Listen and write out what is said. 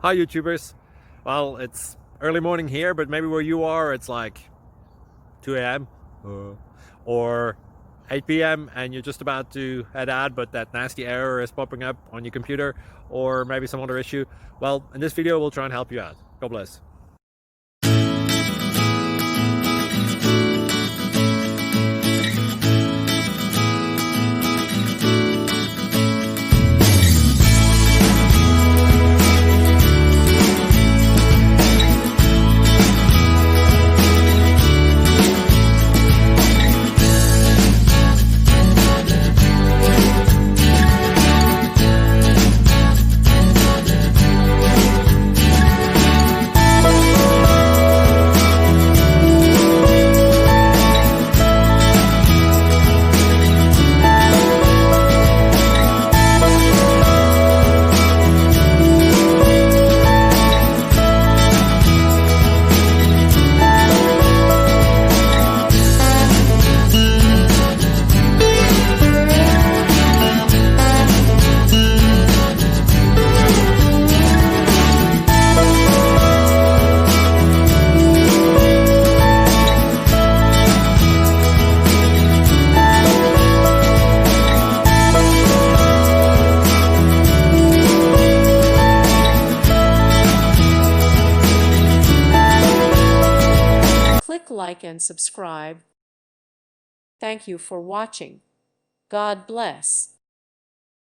Hi YouTubers. Well, it's early morning here, but maybe where you are it's like 2 a.m. Or 8 p.m. and you're just about to head out, but that nasty error is popping up on your computer, or maybe some other issue. Well, in this video we'll try and help you out. God bless. Click like and subscribe. Thank you for watching. God bless.